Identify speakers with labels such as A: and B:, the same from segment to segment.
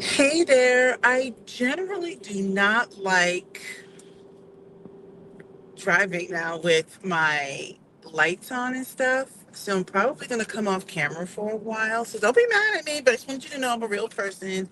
A: Hey there. I generally do not like driving now with my lights on and stuff. So I'm probably going to come off camera for a while. So don't be mad at me, but I just want you to know I'm a real person.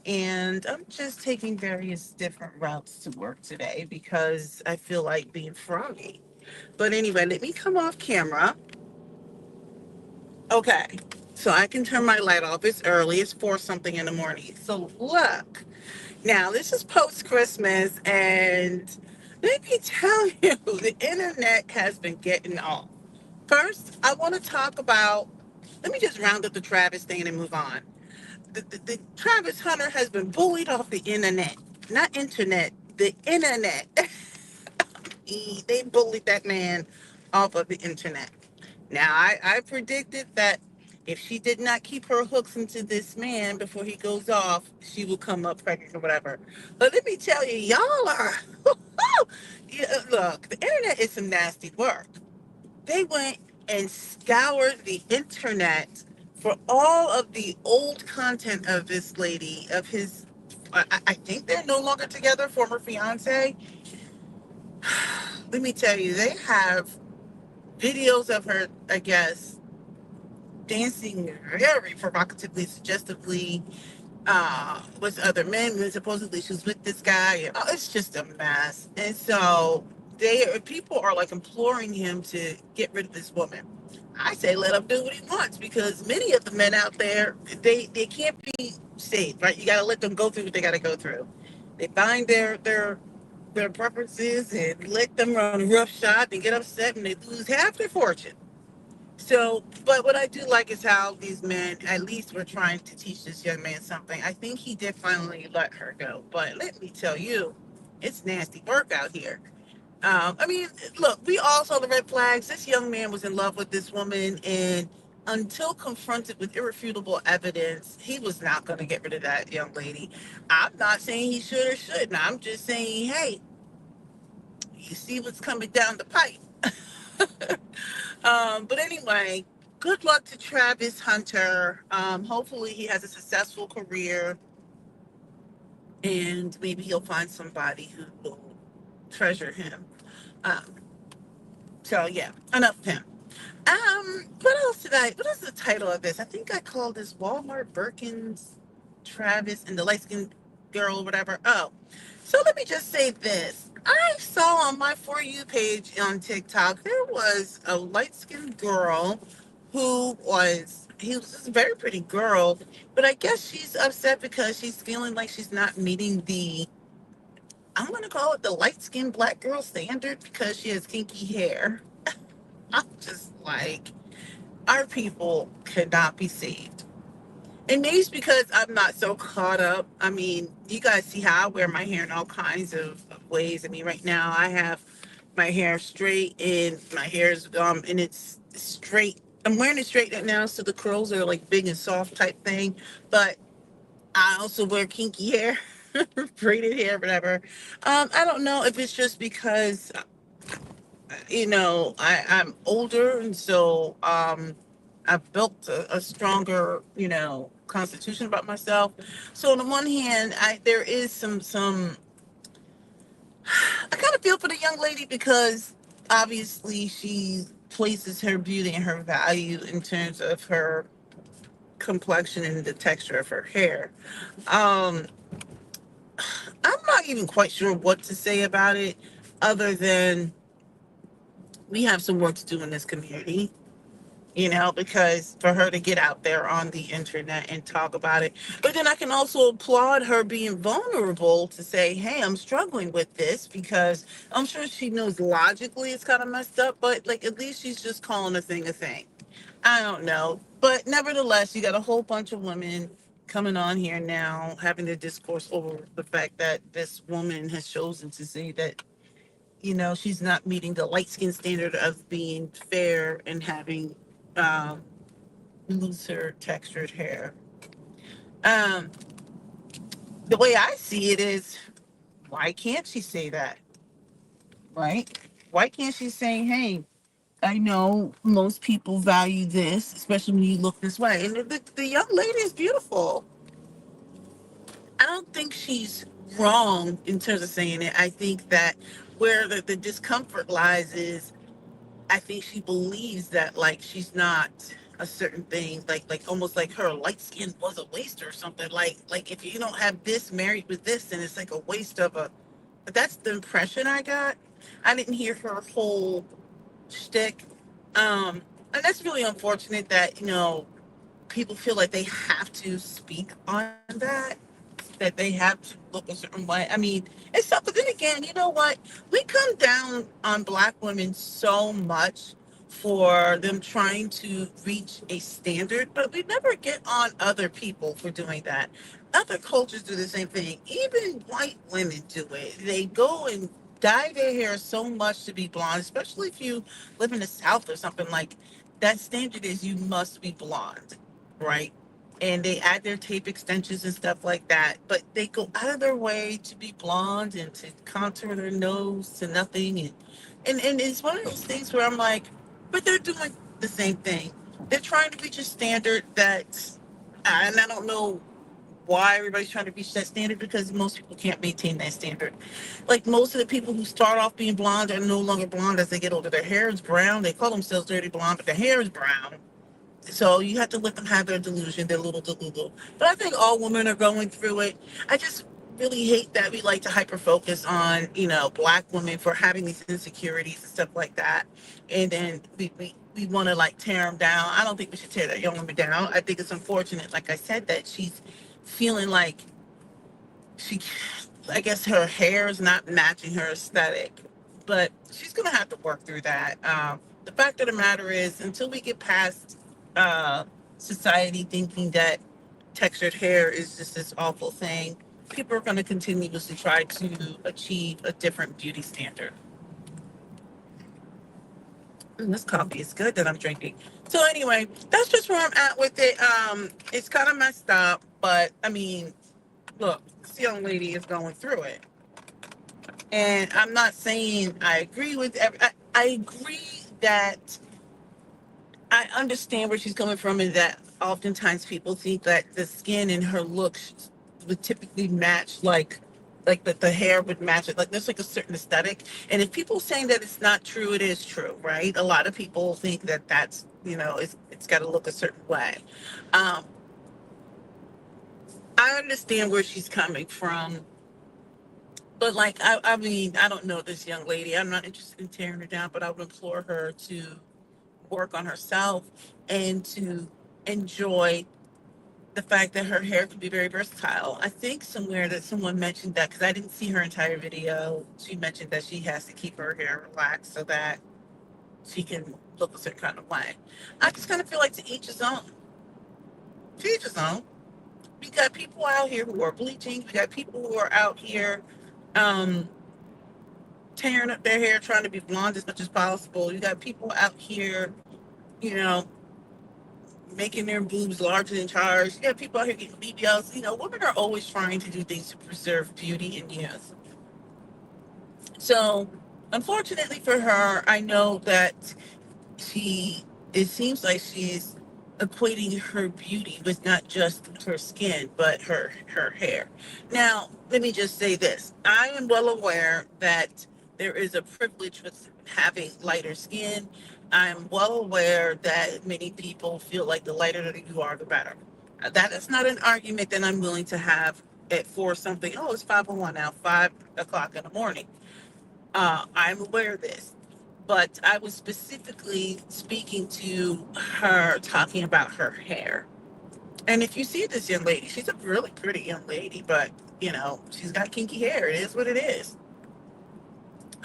A: And I'm just taking various different routes to work today because I feel like being froggy. But anyway, let me come off camera. Okay. So I can turn my light off. It's early. It's 4 something in the morning. So look. Now, this is post Christmas, and let me tell you, the internet has been getting off. First, I want to talk about, let me just round up the Travis thing and move on. The Travis Hunter has been bullied off the internet, not internet, the internet. They bullied that man off of the internet. Now, I predicted that if she did not keep her hooks into this man before he goes off, she will come up pregnant or whatever. But let me tell you, y'all are. Yeah, look, the internet is some nasty work. They went and scoured the internet for all of the old content of this lady, of his. I think they're no longer together, former fiance. Let me tell you, they have videos of her, I guess, dancing very provocatively, suggestively with other men. When supposedly she was with this guy. Oh, it's just a mess. And so people are like imploring him to get rid of this woman. I say let him do what he wants because many of the men out there, they can't be saved, right? You got to let them go through what they got to go through. They find their preferences and let them run roughshod and get upset and they lose half their fortune. So, but what I do like is how these men, at least, were trying to teach this young man something. I think he did finally let her go. But let me tell you, it's nasty work out here. I mean, look, we all saw the red flags. This young man was in love with this woman, and until confronted with irrefutable evidence, he was not going to get rid of that young lady. I'm not saying he should or shouldn't. I'm just saying, hey, you see what's coming down the pipe. But anyway, good luck to Travis Hunter. Hopefully, he has a successful career and maybe he'll find somebody who will treasure him. Um, so, yeah, enough of him. What else did I? What is the title of this? I think I called this Walmart Birkins, Travis, and the light skinned girl, or whatever. Oh, so let me just say this. I saw on my For You page on TikTok, there was a light skinned girl he was just a very pretty girl, but I guess she's upset because she's feeling like she's not meeting I'm going to call it the light skinned black girl standard because she has kinky hair. I'm just like, our people cannot be saved. And maybe it's because I'm not so caught up. I mean, you guys see how I wear my hair in all kinds of ways. I mean, right now I have my hair straight and my hair is and it's straight. I'm wearing it straight right now, so the curls are like big and soft type thing. But I also wear kinky hair, braided hair, whatever. I don't know if it's just because I'm older, and so I've built a stronger, constitution about myself. So on the one hand, there is some I kind of feel for the young lady because obviously she places her beauty and her value in terms of her complexion and the texture of her hair. Um, I'm not even quite sure what to say about it, other than we have some work to do in this community. Because for her to get out there on the internet and talk about it. But then I can also applaud her being vulnerable to say, hey, I'm struggling with this because I'm sure she knows logically it's kind of messed up, but like at least she's just calling a thing a thing. I don't know. But nevertheless, you got a whole bunch of women coming on here now having the discourse over the fact that this woman has chosen to say that she's not meeting the light skin standard of being fair and having um, looser textured hair. Um, the way I see it is, why can't she say that? Right? Why can't she say, hey, I know most people value this, especially when you look this way. And the young lady is beautiful. don't think she's wrong in terms of saying it. I think that where the discomfort lies is I think she believes that like she's not a certain thing, like almost like her light skin was a waste or something. Like if you don't have this married with this, then it's like a waste of a. But that's the impression I got. I didn't hear her whole shtick, and that's really unfortunate that people feel like they have to speak on that they have to look a certain way. I mean, it's something. Then again, you know what? We come down on black women so much for them trying to reach a standard, but we never get on other people for doing that. Other cultures do the same thing. Even white women do it. They go and dye their hair so much to be blonde, especially if you live in the South or something like that. Standard is you must be blonde, right? And they add their tape extensions and stuff like that. But they go out of their way to be blonde and to contour their nose to nothing. And it's one of those things where I'm like, but they're doing the same thing. They're trying to reach a standard that, and I don't know why everybody's trying to reach that standard because most people can't maintain that standard. Like most of the people who start off being blonde are no longer blonde as they get older. Their hair is brown. They call themselves dirty blonde, but their hair is brown. So you have to let them have their delusion, their little delusion. But I think all women are going through it. I just really hate that we like to hyper focus on, black women for having these insecurities and stuff like that. And then we want to like tear them down. I don't think we should tear that young woman down. I think it's unfortunate, like I said, that she's feeling like she, I guess her hair is not matching her aesthetic, but she's gonna have to work through that. The fact of the matter is, until we get past uh, society thinking that textured hair is just this awful thing, people are going to continuously try to achieve a different beauty standard. This coffee is good that I'm drinking. So anyway, that's just where I'm at with it. It's kind of messed up, but I mean, look, this young lady is going through it. And I'm not saying I agree with I agree that I understand where she's coming from, and that oftentimes people think that the skin and her looks would typically match, like that the hair would match it. Like there's like a certain aesthetic, and if people saying that it's not true, it is true, right? A lot of people think that that's it's got to look a certain way. Um, I understand where she's coming from, but like I mean, I don't know this young lady. I'm not interested in tearing her down, but I would implore her to work on herself and to enjoy the fact that her hair can be very versatile. I think somewhere that someone mentioned that, because I didn't see her entire video. She mentioned that she has to keep her hair relaxed so that she can look a certain kind of way. I just kind of feel like to each his own. To each his own. We got people out here who are bleaching. We got people who are out here um, tearing up their hair, trying to be blonde as much as possible. You got people out here, you know, making their boobs larger than charged. You got people out here getting BBLs. Women are always trying to do things to preserve beauty and youth. So, unfortunately for her, I know that it seems like she's equating her beauty with not just her skin, but her hair. Now, let me just say this. I am well aware that there is a privilege with having lighter skin. I'm well aware that many people feel like the lighter that you are, the better. That is not an argument that I'm willing to have at for something. Oh, it's 5:01 now, 5 o'clock in the morning. I'm aware of this, but I was specifically speaking to her, talking about her hair. And if you see this young lady, she's a really pretty young lady, but she's got kinky hair. It is what it is.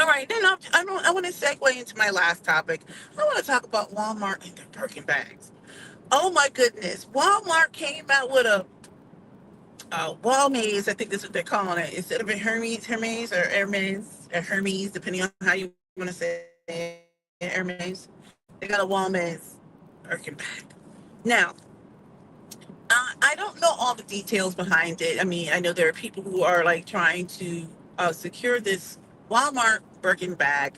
A: All right, then I want to segue into my last topic. I want to talk about Walmart and their Birkin bags. Oh my goodness, Walmart came out with a Walmaze, I think that's what they're calling it, instead of a Hermes or Hermes or Hermes, depending on how you want to say it, Hermes. They got a Walmaze Birkin bag. Now, I don't know all the details behind it. I mean, I know there are people who are like trying to secure this Walmart Birkin bag,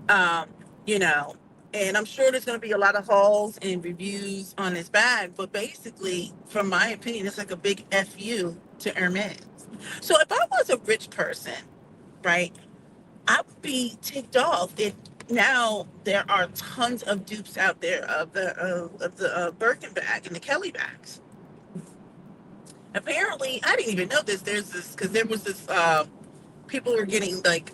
A: um, you know, and I'm sure there's going to be a lot of hauls and reviews on this bag. But basically, from my opinion, it's like a big FU to Hermes. So if I was a rich person, right, I would be ticked off if now there are tons of dupes out there of the Birkin bag and the Kelly bags. Apparently, I didn't even know this. There's this because there was this. People were getting like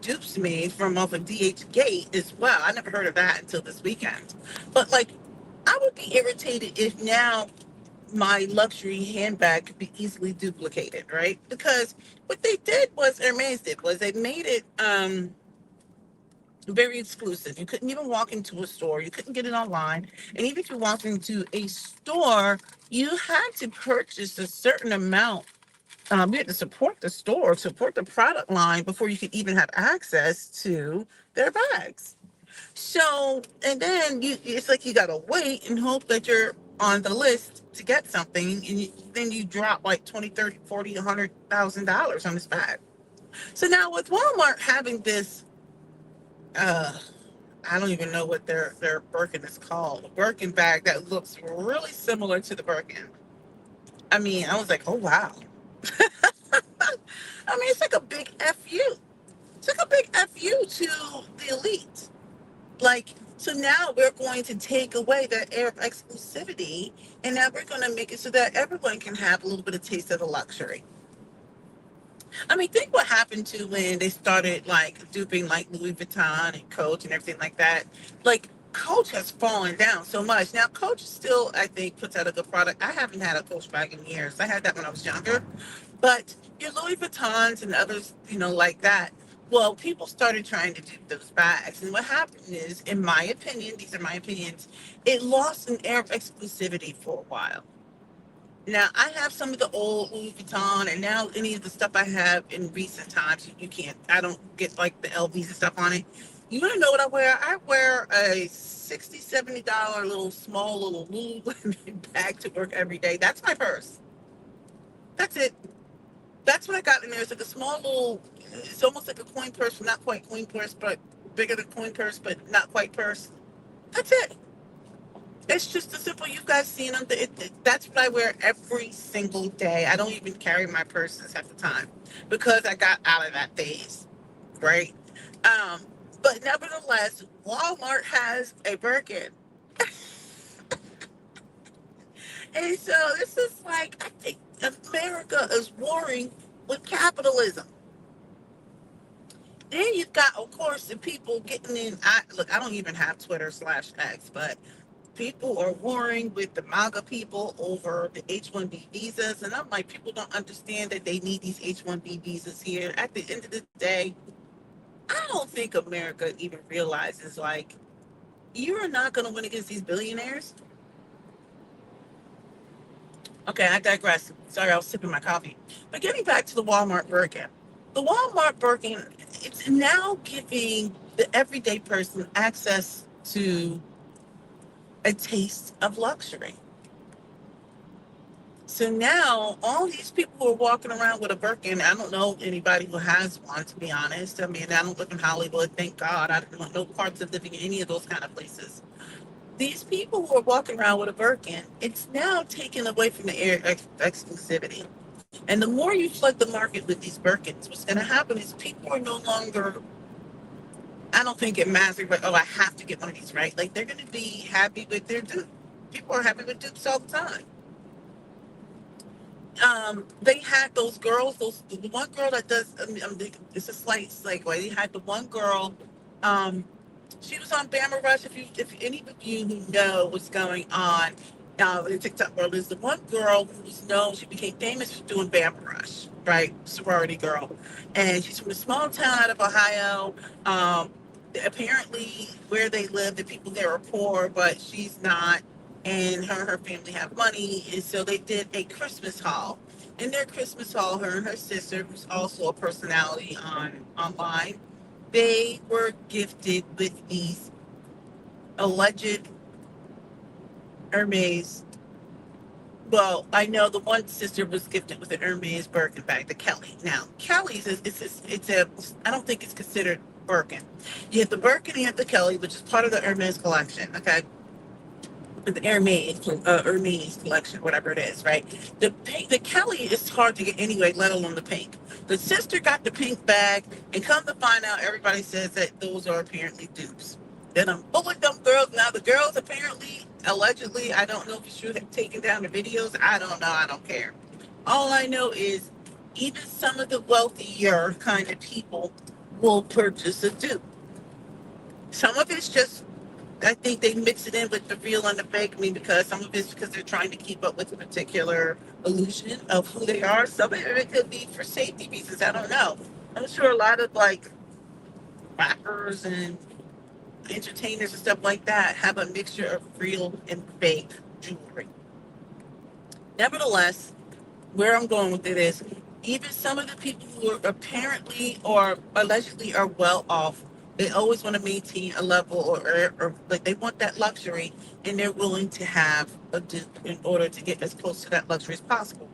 A: dupes made from off of DH Gate as well. I never heard of that until this weekend. But like, I would be irritated if now my luxury handbag could be easily duplicated, right? Because what they did was Hermes did was they made it very exclusive. You couldn't even walk into a store. You couldn't get it online. And even if you walked into a store, you had to purchase a certain amount. You had to support the store, support the product line before you could even have access to their bags. So, and then it's like you gotta wait and hope that you're on the list to get something, and then you drop like 20, 30, 40, $100,000 on this bag. So now with Walmart having this, uh, I don't even know what their Birkin is called, a Birkin bag that looks really similar to the Birkin. I mean, I was like, oh wow. I mean, it's like a big fu. It's like a big fu to the elite. Like, so now we're going to take away that air of exclusivity, and now we're going to make it so that everyone can have a little bit of taste of the luxury. I mean, think what happened to when they started like duping like Louis Vuitton and Coach and everything like that. Like, Coach has fallen down so much. Now, Coach still, I think, puts out a good product. I haven't had a Coach bag in years. I had that when I was younger. But your Louis Vuittons and others, like that, well, people started trying to do those bags. And what happened is, in my opinion, these are my opinions, it lost an air of exclusivity for a while. Now, I have some of the old Louis Vuitton, and now any of the stuff I have in recent times, you can't, I don't get like the LVs and stuff on it. You want to know what I wear? I wear a $60, $70 little small little Lululemon bag to work every day. That's my purse. That's it. That's what I got in there. It's like a small little, it's almost like a coin purse, not quite coin purse, but bigger than coin purse, but not quite purse. That's it. It's just a simple, you guys seen them. That's what I wear every single day. I don't even carry my purses at the time because I got out of that phase, right? Um, but nevertheless, Walmart has a Birkin. And so this is like, I think America is warring with capitalism. Then you've got, of course, the people getting in. Look, I don't even have Twitter/X, but people are warring with the MAGA people over the H-1B visas. And I'm like, people don't understand that they need these H-1B visas here. At the end of the day, I don't think America even realizes, like, you are not going to win against these billionaires. Okay, I digress. Sorry, I was sipping my coffee. But getting back to the Walmart Birkin. The Walmart Birkin, it's now giving the everyday person access to a taste of luxury. So now all these people who are walking around with a Birkin, I don't know anybody who has one, to be honest. I mean, I don't live in Hollywood, thank God. I don't want no parts of living in any of those kind of places. These people who are walking around with a Birkin, it's now taken away from the air exclusivity. And the more you flood the market with these Birkins, what's going to happen is people are no longer, I don't think it matters, but, oh, I have to get one of these, right? Like, they're going to be happy with their dupe. People are happy with dupes all the time. They had those girls, the one girl that does, it's a slight segue. They had the one girl, she was on Bama Rush. If any of you who know what's going on in TikTok world, is the one girl who's known, she became famous for doing Bama Rush, right? Sorority girl. And she's from a small town out of Ohio. Apparently, where they live, the people there are poor, but she's not. And her and her family have money. And so they did a Christmas haul. In their Christmas haul, her and her sister, who's also a personality online, they were gifted with these alleged Hermes. Well, I know the one sister was gifted with an Hermes Birkin bag, the Kelly. Now, Kelly's I don't think it's considered Birkin. You have the Birkin, you have the Kelly, which is part of the Hermes collection, okay? the Hermes collection, whatever it is, right? The pink, the Kelly is hard to get anyway, let alone the pink. The sister got the pink bag, and come to find out, everybody says that those are apparently dupes. Then I'm pulling them girls. Now the girls apparently, allegedly, I don't know if it's true, have taken down the videos. I don't know. I don't care. All I know is even some of the wealthier kind of people will purchase a dupe. Some of it's just I think they mix it in with the real and the fake. I mean, because some of it's because they're trying to keep up with a particular illusion of who they are. Some of it could be for safety reasons. I don't know. I'm sure a lot of like rappers and entertainers and stuff like that have a mixture of real and fake jewelry. Nevertheless, where I'm going with it is even some of the people who are apparently or allegedly are well off, they always want to maintain a level or like they want that luxury and they're willing to have a dupe in order to get as close to that luxury as possible.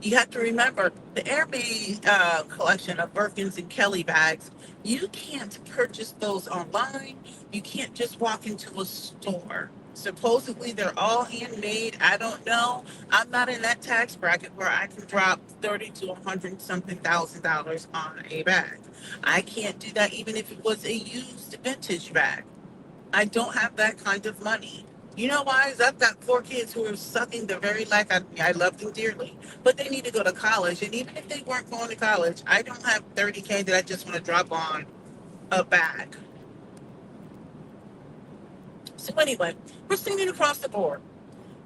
A: You have to remember the Hermes collection of Birkins and Kelly bags, you can't purchase those online. You can't just walk into a store. Supposedly they're all handmade. I don't know. I'm not in that tax bracket where I can drop 30 to 100 something $1,000 on a bag. I can't do that even if it was a used vintage bag. I don't have that kind of money. You know why? 'Cause I've got 4 kids who are sucking the very life out of me. I love them dearly, but they need to go to college. And even if they weren't going to college, I don't have 30K that I just want to drop on a bag. So anyway, we're seeing it across the board.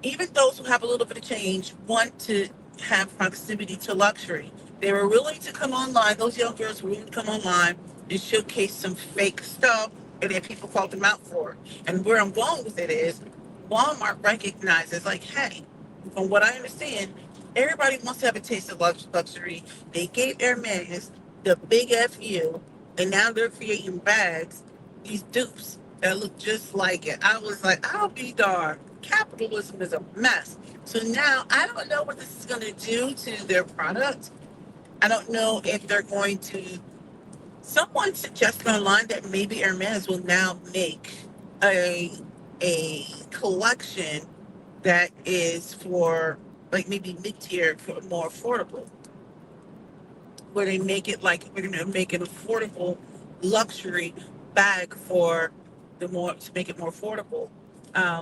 A: Even those who have a little bit of change want to have proximity to luxury. They were willing to come online. Those young girls were willing to come online and showcase some fake stuff, and then people called them out for it. And where I'm going with it is Walmart recognizes, like, hey, from what I understand, everybody wants to have a taste of luxury. They gave Hermes the big FU, and now they're creating bags, these dupes that look just like it. I was like, I'll be darned. Capitalism is a mess. So now I don't know what this is going to do to their product. I don't know if they're going to. Someone suggested online that maybe Hermes will now make a collection that is for like maybe mid tier for more affordable, where they make it like we're going to make an affordable luxury bag for the more to make it more affordable.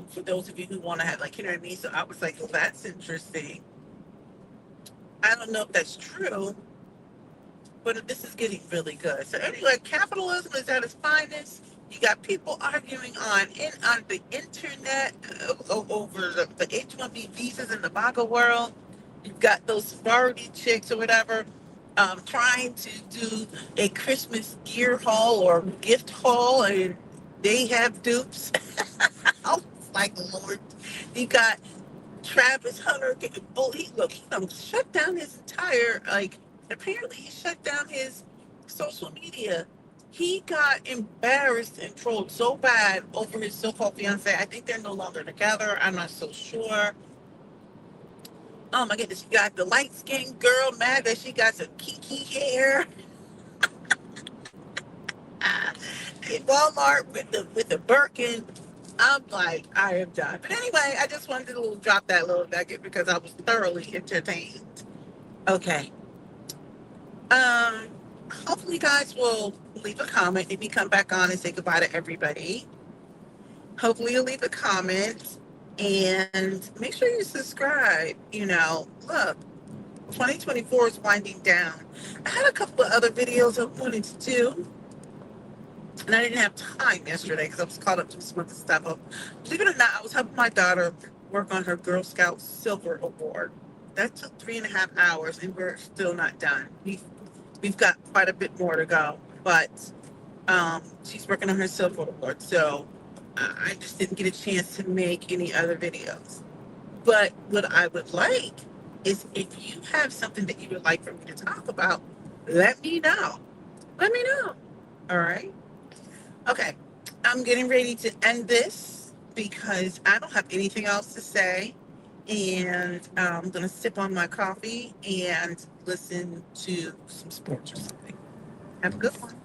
A: For those of you who want to have like, you know what I mean? So I was like, well, that's interesting. I don't know if that's true, but this is getting really good. So anyway, capitalism is at its finest. You got people arguing on the internet over the H-1B visas in the MAGA world. You've got those sorority chicks or whatever trying to do a Christmas gear haul or gift haul, and they have dupes. I was like, Lord, you got Travis Hunter. Oh, he done shut down his entire, like, apparently he shut down his social media. He got embarrassed and trolled so bad over his so-called fiance. I think they're no longer together. I'm not so sure. Oh my goodness, you got the light-skinned girl mad that she got some kinky hair. In Walmart with the Birkin. I'm like, I am done. But anyway, I just wanted to drop that little nugget because I was thoroughly entertained. Okay. Um, Hopefully you guys will leave a comment if you come back on and say goodbye to everybody. Hopefully you'll leave a comment and make sure you subscribe. You know, look, 2024 is winding down. I had a couple of other videos I wanted to do, and I didn't have time yesterday because I was caught up to some other stuff. Believe it or not, I was helping my daughter work on her Girl Scout Silver Award. That took 3.5 hours, and we're still not done. We've got quite a bit more to go, but she's working on her Silver Award, so I just didn't get a chance to make any other videos. But what I would like is if you have something that you would like for me to talk about, let me know. Let me know. All right. Okay, I'm getting ready to end this because I don't have anything else to say. And I'm going to sip on my coffee and listen to some sports or something. Have a good one.